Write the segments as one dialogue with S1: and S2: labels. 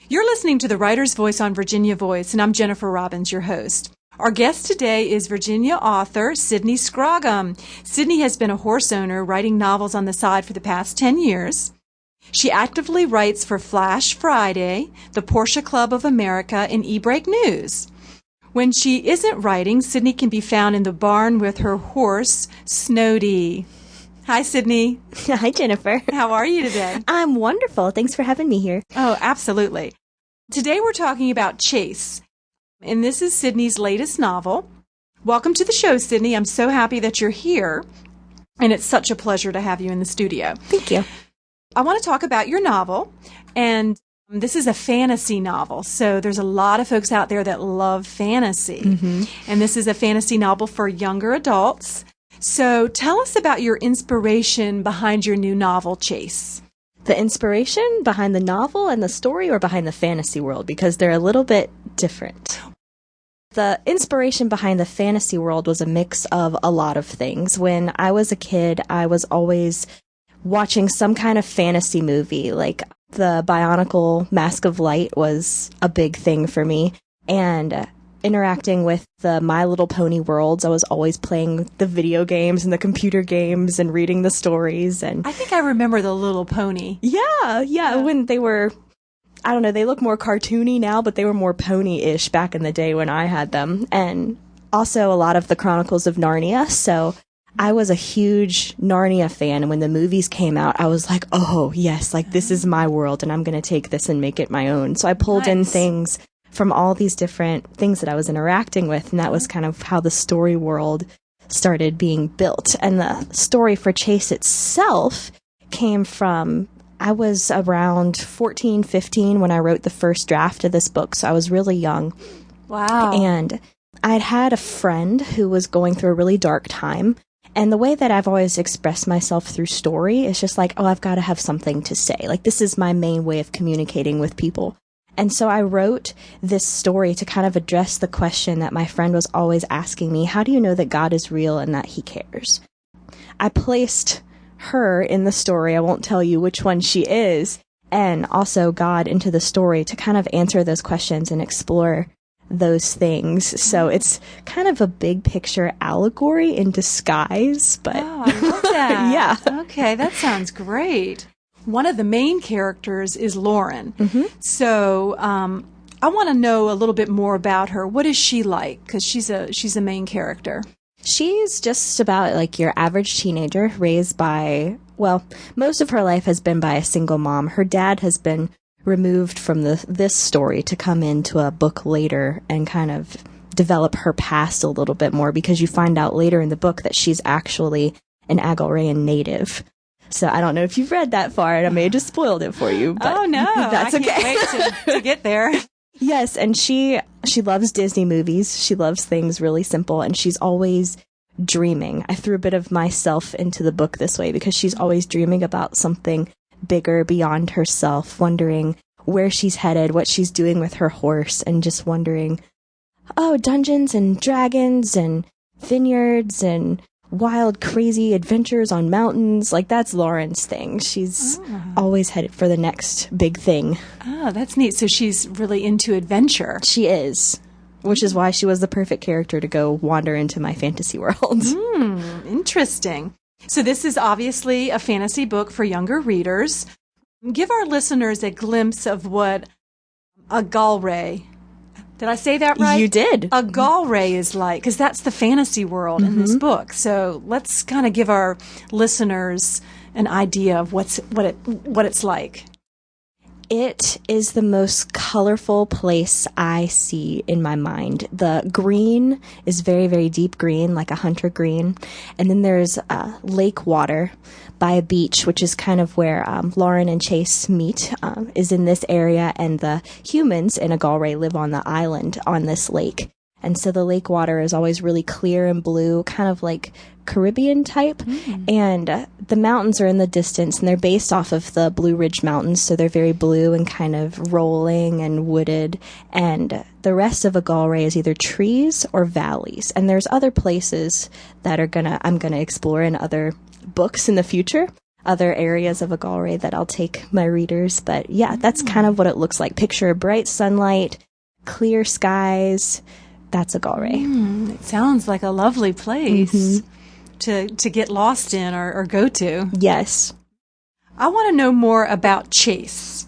S1: You're listening to The Writer's Voice on Virginia Voice, and I'm Jennifer Robbins, your host. Our guest today is Virginia author Sydney Scrogham. Sydney has been a horse owner, writing novels on the side for the past 10 years. She actively writes for Flash Friday, the Porsche Club of America, and eBreak News. When she isn't writing, Sydney can be found in the barn with her horse, Snowdy. Hi, Sydney.
S2: Hi, Jennifer.
S1: How are you today?
S2: I'm wonderful. Thanks for having me here.
S1: Oh, absolutely. Today we're talking about Chase, and this is Sydney's latest novel. Welcome to the show, Sydney. I'm so happy that you're here, and it's such a pleasure to have you in the studio.
S2: Thank you.
S1: I want to talk about your novel, and this is a fantasy novel, so there's a lot of folks out there that love fantasy, and this is a fantasy novel for younger adults. So tell us about your inspiration behind your new novel, Chase.
S2: The inspiration behind the novel and the story, or behind the fantasy world, because they're a little bit different. The inspiration behind the fantasy world was a mix of a lot of things. When I was a kid, I was always watching some kind of fantasy movie, like the Bionicle Mask of Light was a big thing for me, and interacting with the My Little Pony worlds. I was always playing the video games and the computer games and reading the stories. And
S1: I think I remember the Little Pony.
S2: Yeah, when they were, I don't know, they look more cartoony now, but they were more pony-ish back in the day when I had them. And also a lot of the Chronicles of Narnia. So I was a huge Narnia fan, and when the movies came out, I was like, oh, yes, like this is my world, and I'm going to take this and make it my own. So I pulled in things from all these different things that I was interacting with, and that was kind of how the story world started being built. And the story for Chase itself came from, I was around 14, 15 when I wrote the first draft of this book, so I was really young.
S1: Wow.
S2: And I'd had a friend who was going through a really dark time, and the way that I've always expressed myself through story is just like, oh, I've got to have something to say. Like, this is my main way of communicating with people. And so I wrote this story to kind of address the question that my friend was always asking me: how do you know that God is real and that he cares? I placed her in the story, I won't tell you which one she is, and also God into the story to kind of answer those questions and explore those things. So it's kind of a big picture allegory in disguise, but
S1: oh, I love that.
S2: Yeah.
S1: Okay, that sounds great. One of the main characters is Lauren. So I want to know a little bit more about her. What is she like? Because she's a main character.
S2: She's just about like your average teenager raised by, well, most of her life has been by a single mom. Her dad has been removed from this story to come into a book later and kind of develop her past a little bit more, because you find out later in the book that she's actually an Agilrean native. So I don't know if you've read that far, and I may have just spoiled it for you. But
S1: oh, no.
S2: That's okay.
S1: I can't wait to get there.
S2: Yes, and she loves Disney movies. She loves things really simple, and she's always dreaming. I threw a bit of myself into the book this way because she's always dreaming about something bigger beyond herself, wondering where she's headed, what she's doing with her horse, and just wondering, oh, Dungeons and Dragons and vineyards and wild, crazy adventures on mountains. Like, that's Lauren's thing. She's always headed for the next big thing.
S1: Oh, that's neat. So she's really into adventure.
S2: She is, which is why she was the perfect character to go wander into my fantasy world.
S1: Interesting. So this is obviously a fantasy book for younger readers. Give our listeners a glimpse of what a Galway, did I say that right?
S2: You did.
S1: A Galway is like, because that's the fantasy world in this book. So let's kind of give our listeners an idea of what it's like.
S2: It is the most colorful place I see in my mind. The green is very, very deep green, like a hunter green. And then there's lake water by a beach, which is kind of where Lauren and Chase meet, is in this area. And the humans in a Galway live on the island on this lake. And so the lake water is always really clear and blue, kind of like Caribbean type. And the mountains are in the distance, and they're based off of the Blue Ridge Mountains, so they're very blue and kind of rolling and wooded. And the rest of a Galway is either trees or valleys. And there's other places that I'm gonna explore in other books in the future. other areas of a gallery that I'll take my readers. But yeah, that's kind of what it looks like. Picture bright sunlight, clear skies. That's a gallery.
S1: It sounds like a lovely place to get lost in or go to.
S2: Yes.
S1: I want to know more about Chase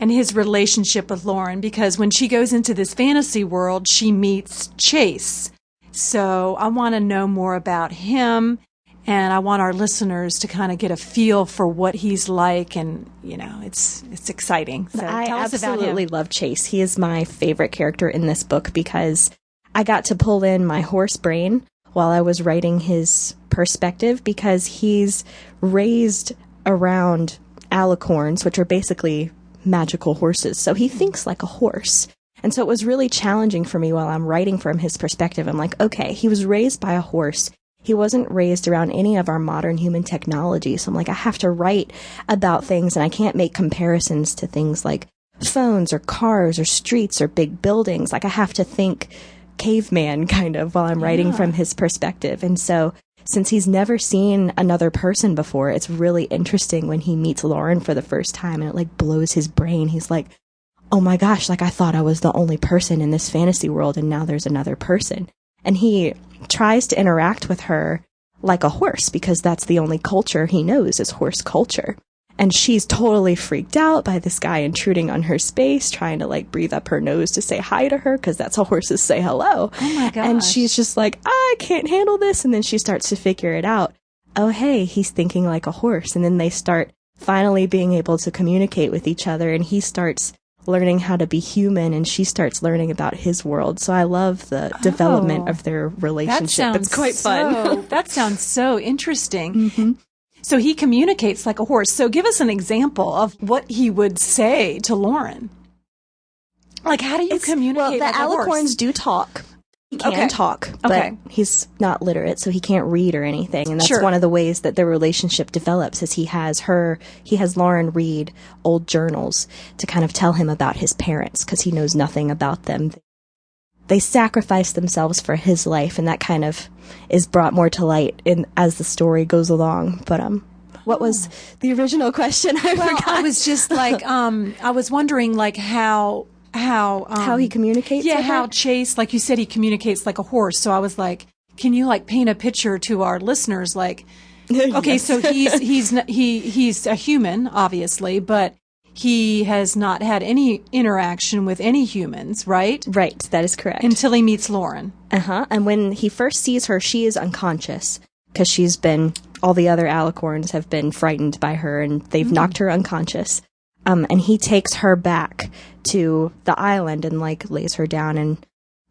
S1: and his relationship with Lauren, because when she goes into this fantasy world, she meets Chase. So I want to know more about him, and I want our listeners to kind of get a feel for what he's like, and it's exciting. So
S2: I
S1: tell us about him.
S2: absolutely love Chase. He is my favorite character in this book because I got to pull in my horse brain while I was writing his perspective, because he's raised around alicorns, which are basically magical horses. So he thinks like a horse. And so it was really challenging for me while I'm writing from his perspective. I'm like, okay, he was raised by a horse. He wasn't raised around any of our modern human technology. So I'm like, I have to write about things, and I can't make comparisons to things like phones or cars or streets or big buildings. Like, I have to think caveman kind of while I'm writing from his perspective. And so since he's never seen another person before, it's really interesting when he meets Lauren for the first time, and it like blows his brain. He's like, oh my gosh, like I thought I was the only person in this fantasy world, and now there's another person. And he tries to interact with her like a horse, because that's the only culture he knows is horse culture. And she's totally freaked out by this guy intruding on her space, trying to like breathe up her nose to say hi to her, because that's how horses say hello.
S1: Oh my gosh.
S2: And she's just like, I can't handle this. And then she starts to figure it out. Oh, hey, he's thinking like a horse. And then they start finally being able to communicate with each other, and he starts learning how to be human, and she starts learning about his world. So I love the development of their relationship. It's quite fun.
S1: That sounds so interesting. So he communicates like a horse. So give us an example of what he would say to Lauren. Like, how do you communicate like a horse?
S2: Well, the alicorns do talk. He can talk, but he's not literate, so he can't read or anything. And that's one of the ways that their relationship develops, is he has Lauren read old journals to kind of tell him about his parents, because he knows nothing about them. They sacrifice themselves for his life, and that kind of is brought more to light as the story goes along. But what was the original question? I forgot.
S1: I was just like, I was wondering like how
S2: he communicates.
S1: Yeah, how Chase, like you said, he communicates like a horse. So I was like, can you like paint a picture to our listeners? Like, okay, so he's a human, obviously, but he has not had any interaction with any humans, right?
S2: Right, that is correct.
S1: Until he meets Lauren.
S2: And when he first sees her, she is unconscious, because all the other alicorns have been frightened by her, and they've knocked her unconscious. And he takes her back to the island and like lays her down, and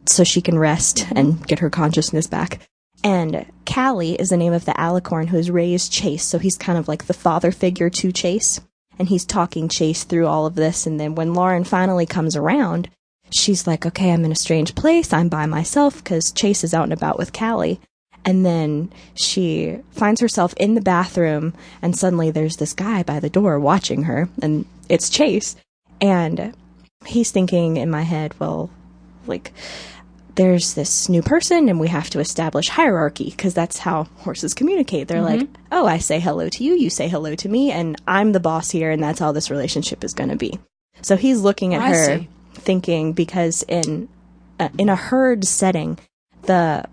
S2: so she can rest and get her consciousness back. And Callie is the name of the alicorn who has raised Chase, so he's kind of like the father figure to Chase. And he's talking Chase through all of this. And then when Lauren finally comes around, she's like, okay, I'm in a strange place. I'm by myself, because Chase is out and about with Callie. And then she finds herself in the bathroom, and suddenly there's this guy by the door watching her, and it's Chase. And he's thinking in my head, well, like, there's this new person, and we have to establish hierarchy, because that's how horses communicate. They're like, oh, I say hello to you, you say hello to me, and I'm the boss here, and that's how this relationship is going to be. So he's looking at her, thinking, because in a herd setting, the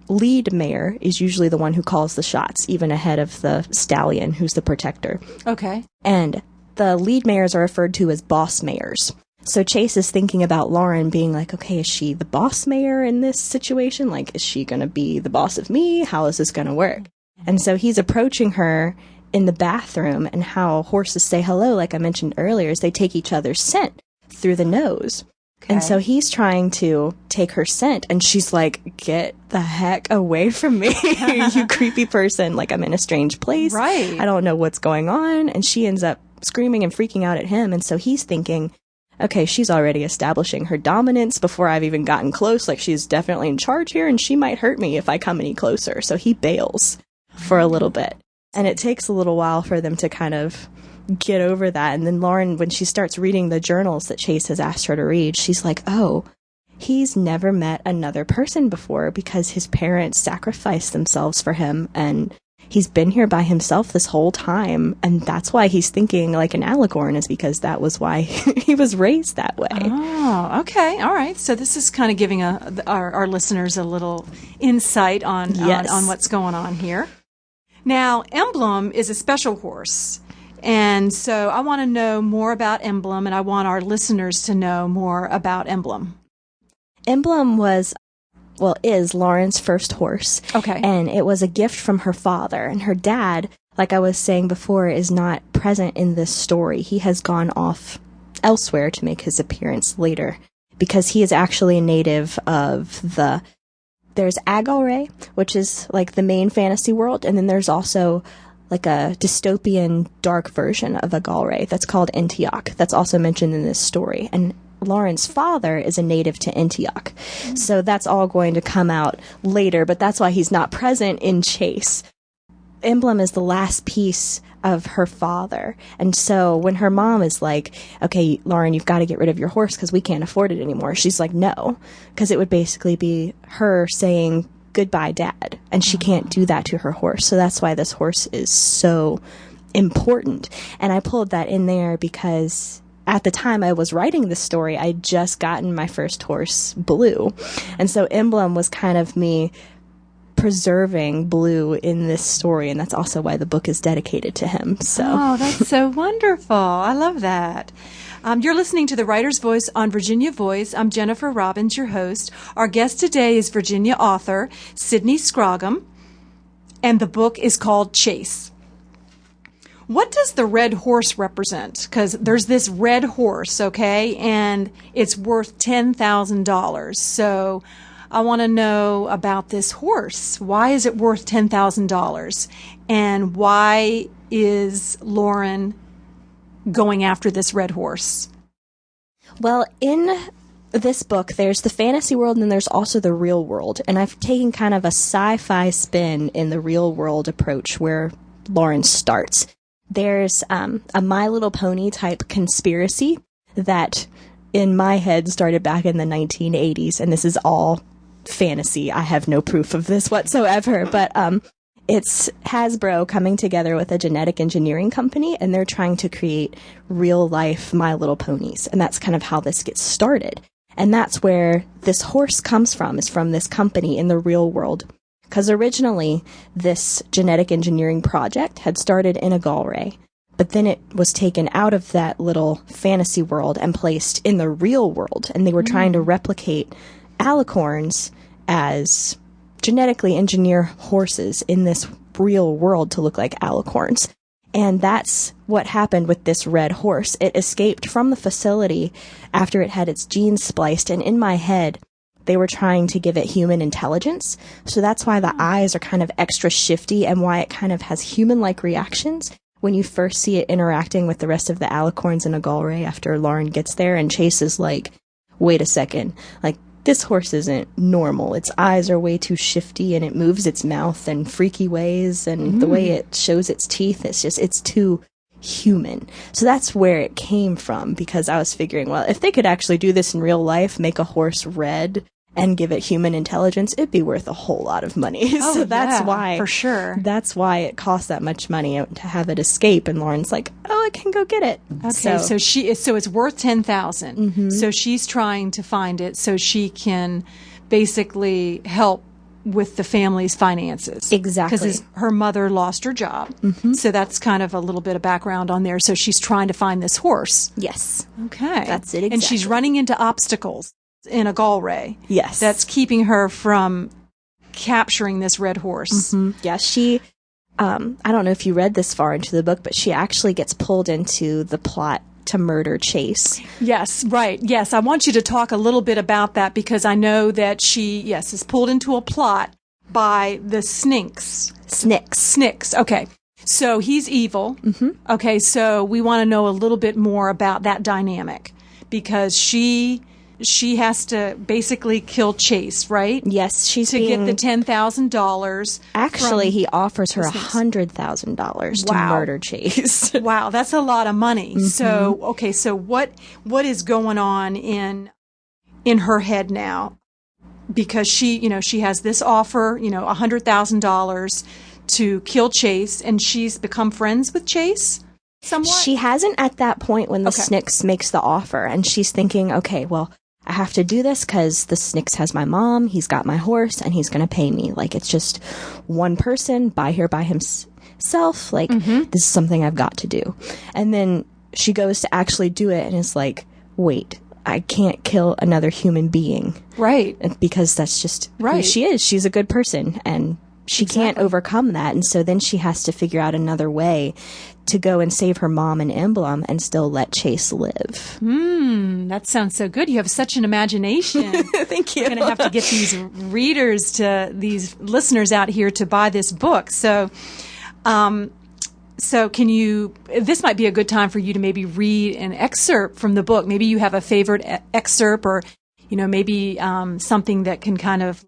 S2: lead mare is usually the one who calls the shots, even ahead of the stallion, who's the protector.
S1: Okay.
S2: And the lead mares are referred to as boss mares. So Chase is thinking about Lauren being like, okay, is she the boss mare in this situation? Like, is she going to be the boss of me? How is this going to work? And so he's approaching her in the bathroom, and how horses say hello, like I mentioned earlier, is they take each other's scent through the nose. Okay. And so he's trying to take her scent, and she's like, get the heck away from me, you creepy person. Like, I'm in a strange place.
S1: Right.
S2: I don't know what's going on. And she ends up screaming and freaking out at him. And so he's thinking, okay, she's already establishing her dominance before I've even gotten close. Like, she's definitely in charge here, and she might hurt me if I come any closer. So he bails for a little bit. And it takes a little while for them to kind of get over that. And then Lauren, when she starts reading the journals that Chase has asked her to read, she's like, oh, he's never met another person before, because his parents sacrificed themselves for him, and he's been here by himself this whole time, and that's why he's thinking like an alicorn, is because that was why he was raised that way.
S1: Oh, okay. All right. So this is kind of giving our listeners a little insight on what's going on here. Now, Emblem is a special horse. And so I want to know more about Emblem, and I want our listeners to know more about Emblem.
S2: Emblem is Lauren's first horse.
S1: Okay.
S2: And it was a gift from her father. And her dad, like I was saying before, is not present in this story. He has gone off elsewhere to make his appearance later, because he is actually a native of there's Agalre, which is like the main fantasy world, and then there's also like a dystopian dark version of Agalre that's called Antioch. That's also mentioned in this story. And Lauren's father is a native to Antioch. So that's all going to come out later, but that's why he's not present in Chase. Emblem is the last piece of her father. And so when her mom is like, okay, Lauren, you've got to get rid of your horse because we can't afford it anymore, she's like, no, because it would basically be her saying, goodbye, Dad. And she can't do that to her horse. So that's why this horse is so important. And I pulled that in there because at the time I was writing this story, I'd just gotten my first horse, Blue. And so Emblem was kind of me preserving Blue in this story. And that's also why the book is dedicated to him. So.
S1: Oh, that's so wonderful. I love that. You're listening to The Writer's Voice on Virginia Voice. I'm Jennifer Robbins, your host. Our guest today is Virginia author Sydney Scrogham, and the book is called Chase. What does the red horse represent? Because there's this red horse, okay, and it's worth $10,000. So I want to know about this horse. Why is it worth $10,000? And why is Lauren going after this red horse?
S2: Well, in this book, there's the fantasy world and then there's also the real world. And I've taken kind of a sci-fi spin in the real world approach where Lauren starts. There's a My Little Pony type conspiracy that in my head started back in the 1980s. And this is all fantasy. I have no proof of this whatsoever. But it's Hasbro coming together with a genetic engineering company, and they're trying to create real-life My Little Ponies. And that's kind of how this gets started. And that's where this horse comes from, is from this company in the real world. Because originally, this genetic engineering project had started in Agalre, but then it was taken out of that little fantasy world and placed in the real world. And they were trying to replicate alicorns as genetically engineer horses in this real world to look like alicorns. And that's what happened with this red horse. It escaped from the facility after it had its genes spliced, and in my head, they were trying to give it human intelligence. So that's why the eyes are kind of extra shifty and why it kind of has human-like reactions when you first see it interacting with the rest of the alicorns in Agalre after Lauren gets there, and Chase is like, wait a second, like, this horse isn't normal. Its eyes are way too shifty, and it moves its mouth in freaky ways, and the way it shows its teeth, it's too human. So that's where it came from, because I was figuring, well, if they could actually do this in real life, make a horse red and give it human intelligence, it'd be worth a whole lot of money.
S1: Oh,
S2: so that's
S1: why, for sure.
S2: That's why it costs that much money to have it escape. And Lauren's like, oh, I can go get it.
S1: Okay, so it's worth $10,000. So she's trying to find it so she can basically help with the family's finances.
S2: Exactly.
S1: Because her mother lost her job. So that's kind of a little bit of background on there. So she's trying to find this horse.
S2: Yes.
S1: Okay.
S2: That's it exactly.
S1: And she's running into obstacles in Agalre.
S2: Yes.
S1: That's keeping her from capturing this red horse.
S2: Yeah, she, I don't know if you read this far into the book, but she actually gets pulled into the plot to murder Chase.
S1: Yes, right. Yes, I want you to talk a little bit about that, because I know that she, is pulled into a plot by the Snyx. Snyx, okay. So he's evil. Okay, so we want to know a little bit more about that dynamic, because she has to basically kill Chase, right?
S2: Yes, she's
S1: to get the $10,000.
S2: Actually, he offers her $100,000 to murder Chase.
S1: Wow, that's a lot of money. So, okay, so what is going on in her head now? Because she has this offer, $100,000 to kill Chase, and she's become friends with Chase somewhat?
S2: She hasn't at that point when the
S1: Okay.
S2: Snicks makes the offer, and she's thinking, okay, well, I have to do this because the Snicks has my mom, he's got my horse, and he's going to pay me. Like, it's just one person here by himself. Like, this is something I've got to do. And then she goes to actually do it and is like, wait, I can't kill another human being.
S1: Right.
S2: Because that's just who
S1: Right.
S2: she is. She's a good person, and she can't overcome that. And so then she has to figure out another way to go and save her mom and Emblem and still let Chase live.
S1: That sounds so good. You have such an imagination.
S2: Thank you.
S1: We're going to have to get these listeners out here to buy this book. So, this might be a good time for you to maybe read an excerpt from the book. Maybe you have a favorite excerpt, or, maybe something that can kind of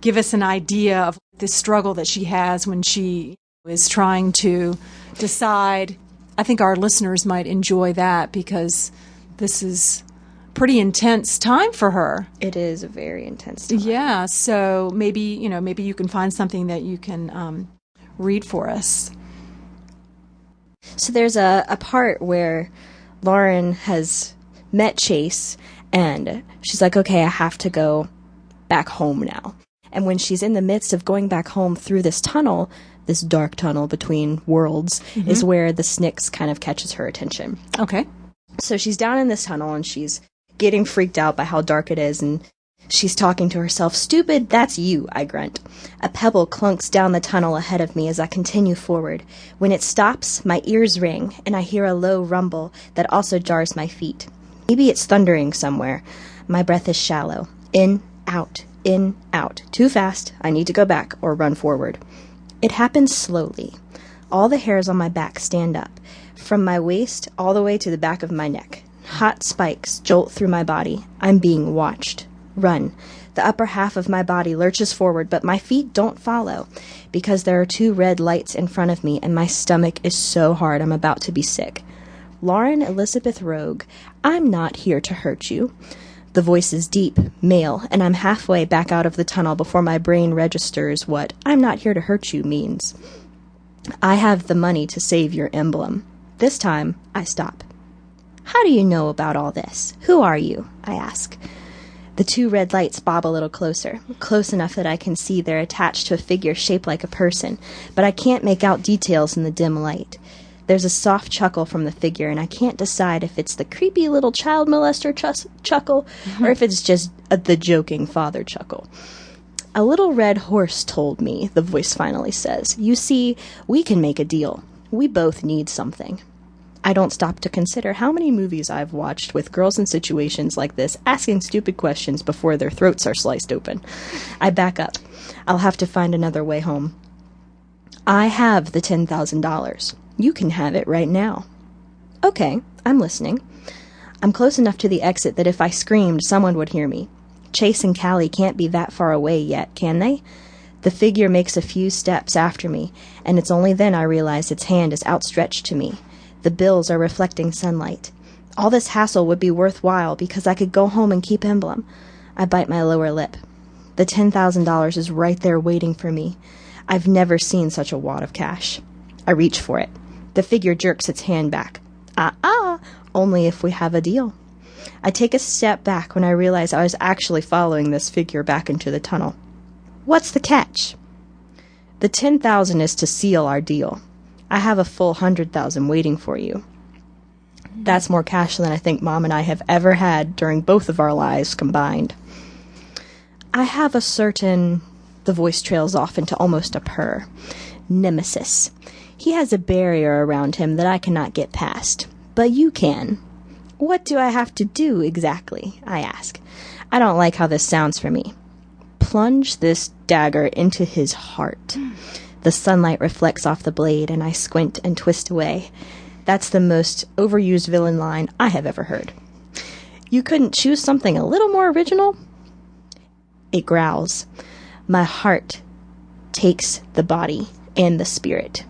S1: give us an idea of the struggle that she has when she is trying to decide. I think our listeners might enjoy that because this is pretty intense time for her.
S2: It is a very intense time.
S1: Yeah, so maybe you can find something that you can read for us.
S2: So there's a part where Lauren has met Chase, and she's like, okay, I have to go back home now. And when she's in the midst of going back home through this tunnel, this dark tunnel between worlds, is where the Snicks kind of catches her attention.
S1: Okay.
S2: So she's down in this tunnel, and she's getting freaked out by how dark it is, and she's talking to herself. Stupid, that's you, I grunt. A pebble clunks down the tunnel ahead of me as I continue forward. When it stops, my ears ring, and I hear a low rumble that also jars my feet. Maybe it's thundering somewhere. My breath is shallow. In, out, in, out. Too fast. I need to go back or run forward. It happens slowly. All the hairs on my back stand up, from my waist all the way to the back of my neck. Hot spikes jolt through my body. I'm being watched. Run. The upper half of my body lurches forward, but my feet don't follow because there are 2 red lights in front of me, and my stomach is so hard I'm about to be sick. Lauren Elizabeth Rogue, I'm not here to hurt you. The voice is deep, male, and I'm halfway back out of the tunnel before my brain registers what I'm not here to hurt you means. I have the money to save your Emblem. This time, I stop. How do you know about all this? Who are you? I ask. The 2 red lights bob a little closer, close enough that I can see they're attached to a figure shaped like a person, but I can't make out details in the dim light. There's a soft chuckle from the figure, and I can't decide if it's the creepy little child molester chuckle or if it's just the joking father chuckle. A little red horse told me, the voice finally says. You see, we can make a deal. We both need something. I don't stop to consider how many movies I've watched with girls in situations like this asking stupid questions before their throats are sliced open. I back up. I'll have to find another way home. I have the $10,000. You can have it right now. Okay, I'm listening. I'm close enough to the exit that if I screamed, someone would hear me. Chase and Callie can't be that far away yet, can they? The figure makes a few steps after me, and it's only then I realize its hand is outstretched to me. The bills are reflecting sunlight. All this hassle would be worthwhile because I could go home and keep Emblem. I bite my lower lip. The $10,000 is right there waiting for me. I've never seen such a wad of cash. I reach for it. The figure jerks its hand back. Only if we have a deal. I take a step back when I realize I was actually following this figure back into the tunnel. What's the catch? The $10,000 is to seal our deal. I have a full $100,000 waiting for you. That's more cash than I think Mom and I have ever had during both of our lives combined. I have a certain... The voice trails off into almost a purr. Nemesis. He has a barrier around him that I cannot get past. But you can. What do I have to do exactly? I ask. I don't like how this sounds for me. Plunge this dagger into his heart. The sunlight reflects off the blade, and I squint and twist away. That's the most overused villain line I have ever heard. You couldn't choose something a little more original? It growls. My heart takes the body and the spirit.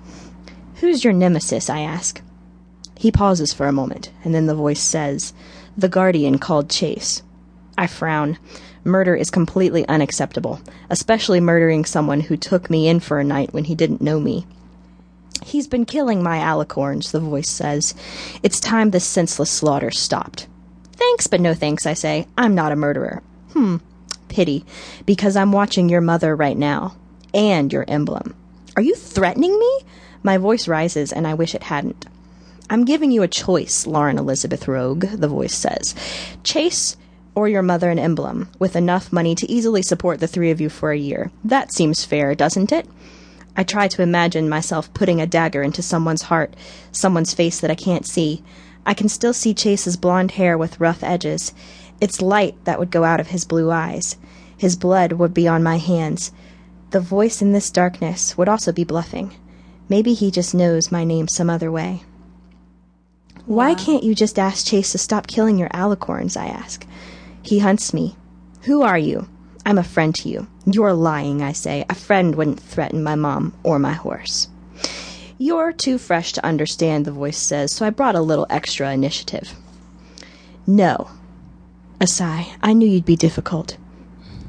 S2: Who's your nemesis, I ask. He pauses for a moment, and then the voice says, the guardian called Chase. I frown. Murder is completely unacceptable, especially murdering someone who took me in for a night when he didn't know me. He's been killing my alicorns, the voice says. It's time this senseless slaughter stopped. Thanks, but no thanks, I say. I'm not a murderer. Pity, because I'm watching your mother right now. And your emblem. Are you threatening me? My voice rises, and I wish it hadn't. I'm giving you a choice, Lauren Elizabeth Rogue, the voice says. Chase or your mother an emblem, with enough money to easily support the three of you for a year. That seems fair, doesn't it? I try to imagine myself putting a dagger into someone's heart, someone's face that I can't see. I can still see Chase's blonde hair with rough edges. It's light that would go out of his blue eyes. His blood would be on my hands. The voice in this darkness would also be bluffing. Maybe he just knows my name some other way. Why can't you just ask Chase to stop killing your alicorns, I ask. He hunts me. Who are you? I'm a friend to you. You're lying, I say. A friend wouldn't threaten my mom or my horse. You're too fresh to understand, the voice says, so I brought a little extra initiative. No. A sigh. I knew you'd be difficult.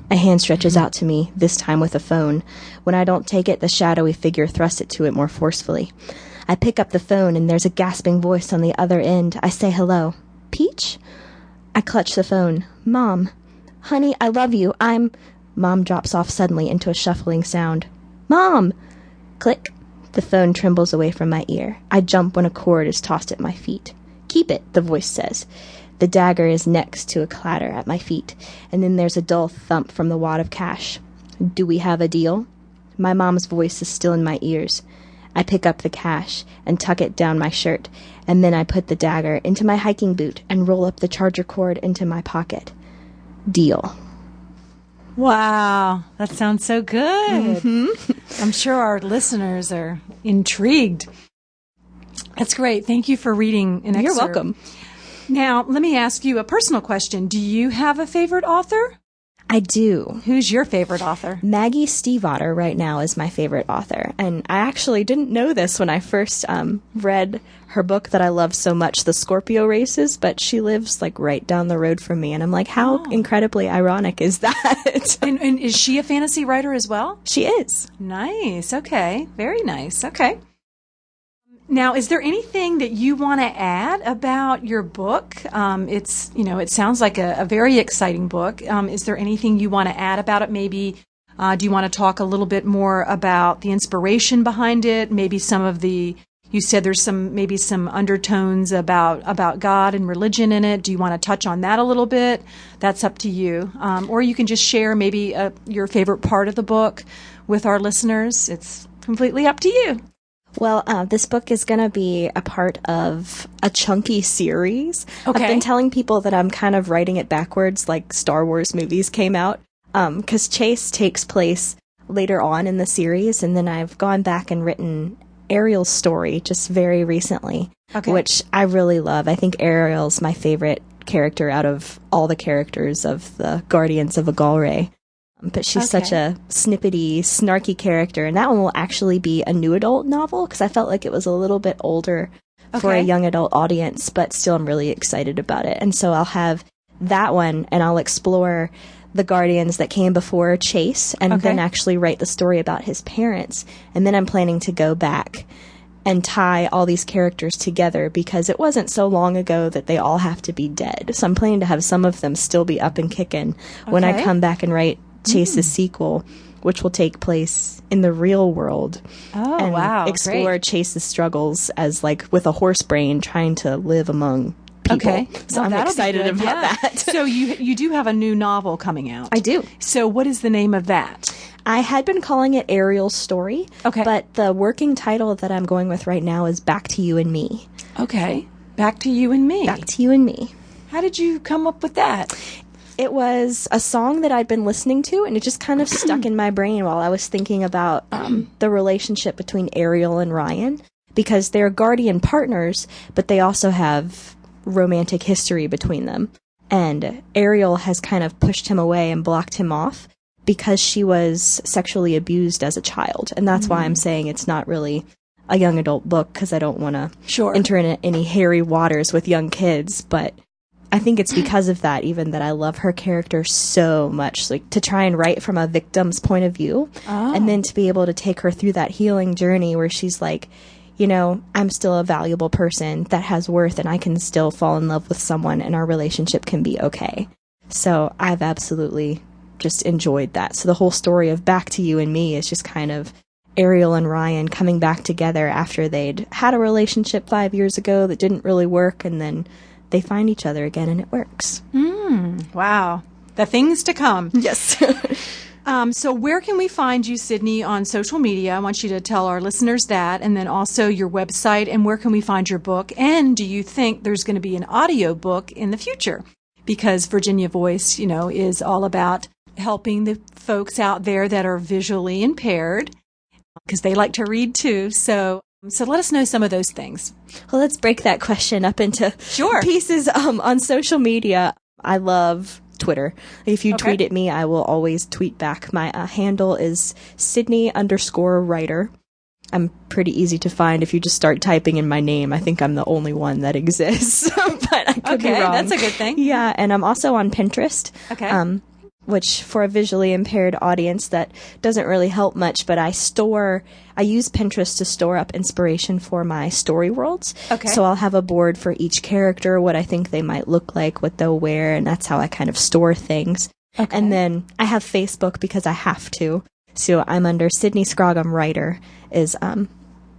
S2: A hand stretches out to me, this time with a phone. When I don't take it, the shadowy figure thrusts it to it more forcefully. I pick up the phone, and there's a gasping voice on the other end. I say hello. Peach? I clutch the phone. Mom. Honey, I love you. Mom drops off suddenly into a shuffling sound. Mom! Click. The phone trembles away from my ear. I jump when a cord is tossed at my feet. Keep it, the voice says. The dagger is next to a clatter at my feet, and then there's a dull thump from the wad of cash. Do we have a deal? My mom's voice is still in my ears. I pick up the cash and tuck it down my shirt, and then I put the dagger into my hiking boot and roll up the charger cord into my pocket. Deal.
S1: Wow, that sounds so good.
S2: Mm-hmm.
S1: I'm sure our listeners are intrigued. That's great. Thank you for reading an excerpt.
S2: You're welcome.
S1: Now, let me ask you a personal question. Do you have a favorite author?
S2: I do.
S1: Who's your favorite author?
S2: Maggie Stiefvater right now is my favorite author. And I actually didn't know this when I first read her book that I love so much, The Scorpio Races, but she lives like right down the road from me. And I'm like, how incredibly ironic is that?
S1: And is she a fantasy writer as well?
S2: She is.
S1: Nice. Okay. Very nice. Okay. Now, is there anything that you want to add about your book? It sounds like a very exciting book. Is there anything you want to add about it? Maybe, do you want to talk a little bit more about the inspiration behind it? Maybe you said there's some undertones about God and religion in it. Do you want to touch on that a little bit? That's up to you. Or you can just share maybe your favorite part of the book with our listeners. It's completely up to you.
S2: Well, this book is going to be a part of a chunky series.
S1: Okay.
S2: I've been telling people that I'm kind of writing it backwards, like Star Wars movies came out, because Chase takes place later on in the series, and then I've gone back and written Ariel's story just very recently, which I really love. I think Ariel's my favorite character out of all the characters of the Guardians of Agalre. But she's such a snippety, snarky character. And that one will actually be a new adult novel because I felt like it was a little bit older for a young adult audience. But still, I'm really excited about it. And so I'll have that one and I'll explore the Guardians that came before Chase and then actually write the story about his parents. And then I'm planning to go back and tie all these characters together because it wasn't so long ago that they all have to be dead. So I'm planning to have some of them still be up and kicking when I come back and write Chase's sequel, which will take place in the real world.
S1: Oh, wow.
S2: Explore Chase's struggles as like with a horse brain trying to live among people.
S1: Okay.
S2: So I'm excited about that.
S1: So you do have a new novel coming out.
S2: I do.
S1: So what is the name of that?
S2: I had been calling it Ariel's Story.
S1: Okay.
S2: But the working title that I'm going with right now is Back to You and Me.
S1: Okay. Back to You and Me.
S2: Back to You and Me.
S1: How did you come up with that?
S2: It was a song that I'd been listening to, and it just kind of stuck in my brain while I was thinking about the relationship between Ariel and Ryan, because they're guardian partners, but they also have romantic history between them. And Ariel has kind of pushed him away and blocked him off because she was sexually abused as a child. And that's why I'm saying it's not really a young adult book, because I don't want to enter into any hairy waters with young kids, but I think it's because of that even that I love her character so much. Like to try and write from a victim's point of view and then to be able to take her through that healing journey where she's like, you know, I'm still a valuable person that has worth and I can still fall in love with someone and our relationship can be okay. So I've absolutely just enjoyed that. So the whole story of Back to You and Me is just kind of Ariel and Ryan coming back together after they'd had a relationship 5 years ago that didn't really work, and then they find each other again and it works.
S1: Wow. The things to come.
S2: Yes.
S1: So where can we find you, Sydney, on social media? I want you to tell our listeners that, and then also your website, and where can we find your book? And do you think there's going to be an audio book in the future? Because Virginia Voice, you know, is all about helping the folks out there that are visually impaired, because they like to read too. So let us know some of those things.
S2: Well, let's break that question up into pieces. On social media, I love Twitter. If you tweet at me, I will always tweet back. My handle is Sydney_writer. I'm pretty easy to find if you just start typing in my name. I think I'm the only one that exists, but I could be wrong.
S1: That's a good thing.
S2: Yeah, and I'm also on Pinterest.
S1: Okay.
S2: Which for a visually impaired audience that doesn't really help much, but I use Pinterest to store up inspiration for my story worlds.
S1: Okay.
S2: So I'll have a board for each character, what I think they might look like, what they'll wear, and that's how I kind of store things. Okay. And then I have Facebook because I have to. So I'm under Sydney Scrogham Writer is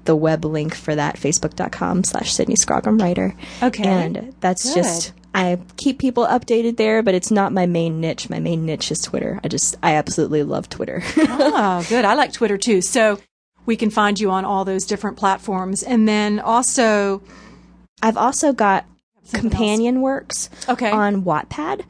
S2: the web link for that, facebook.com/Sydney Scrogham Writer. Okay. And that's just... I keep people updated there, but it's not my main niche. My main niche is Twitter. I absolutely love Twitter.
S1: Oh, good. I like Twitter too. So we can find you on all those different platforms. And then also...
S2: I've also got companion works on Wattpad. A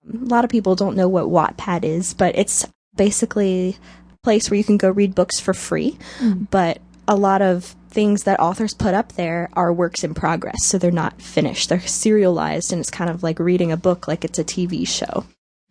S2: lot of people don't know what Wattpad is, but it's basically a place where you can go read books for free. But a lot of things that authors put up there are works in progress, so they're not finished. They're serialized, and it's kind of like reading a book like it's a TV show.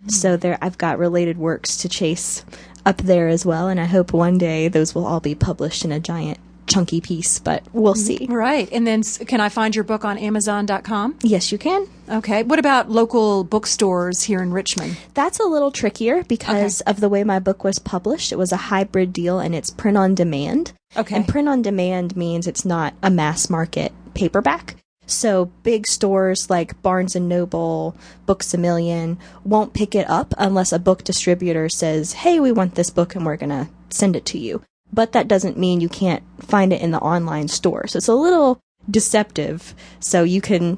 S2: So I've got related works to chase up there as well, and I hope one day those will all be published in a giant chunky piece, but we'll see.
S1: Right. And then can I find your book on Amazon.com?
S2: Yes, you can.
S1: Okay. What about local bookstores here in Richmond?
S2: That's a little trickier because of the way my book was published. It was a hybrid deal, and it's print on demand. Okay. And print on demand means it's not a mass market paperback. So big stores like Barnes & Noble, Books A Million won't pick it up unless a book distributor says, hey, we want this book and we're going to send it to you. But that doesn't mean you can't find it in the online store. So it's a little deceptive. So you can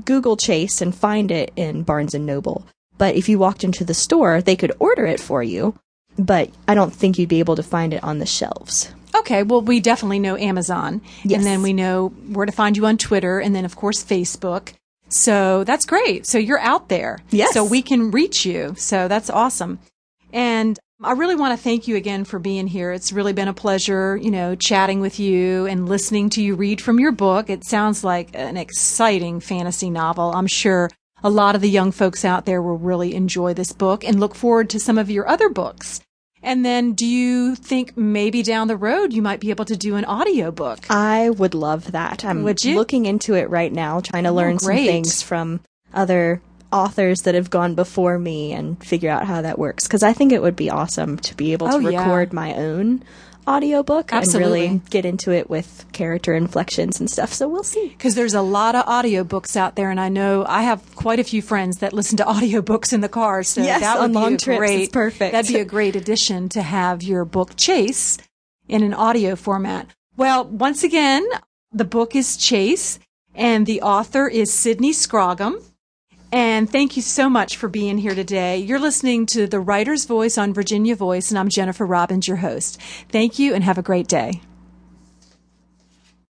S2: Google Chase and find it in Barnes & Noble. But if you walked into the store, they could order it for you. But I don't think you'd be able to find it on the shelves.
S1: Okay, well, we definitely know Amazon. Yes. And then we know where to find you on Twitter and then, of course, Facebook. So that's great. So you're out there.
S2: Yes.
S1: So we can reach you. So that's awesome. And I really want to thank you again for being here. It's really been a pleasure, chatting with you and listening to you read from your book. It sounds like an exciting fantasy novel. I'm sure a lot of the young folks out there will really enjoy this book and look forward to some of your other books. And then do you think maybe down the road you might be able to do an audiobook?
S2: I would love that. I'm looking into it right now, trying to learn some things from other authors that have gone before me and figure out how that works. Because I think it would be awesome to be able to record my own audiobook and really get into it with character inflections and stuff. So we'll see.
S1: Because there's a lot of audiobooks out there, and I know I have quite a few friends that listen to audiobooks in the car. So
S2: yes,
S1: that would
S2: on
S1: be
S2: long trips, it's perfect.
S1: That'd be a great addition to have your book Chase in an audio format. Well, once again, the book is Chase, and the author is Sydney Scrogham. And thank you so much for being here today. You're listening to The Writer's Voice on Virginia Voice, and I'm Jennifer Robbins, your host. Thank you, and have a great day.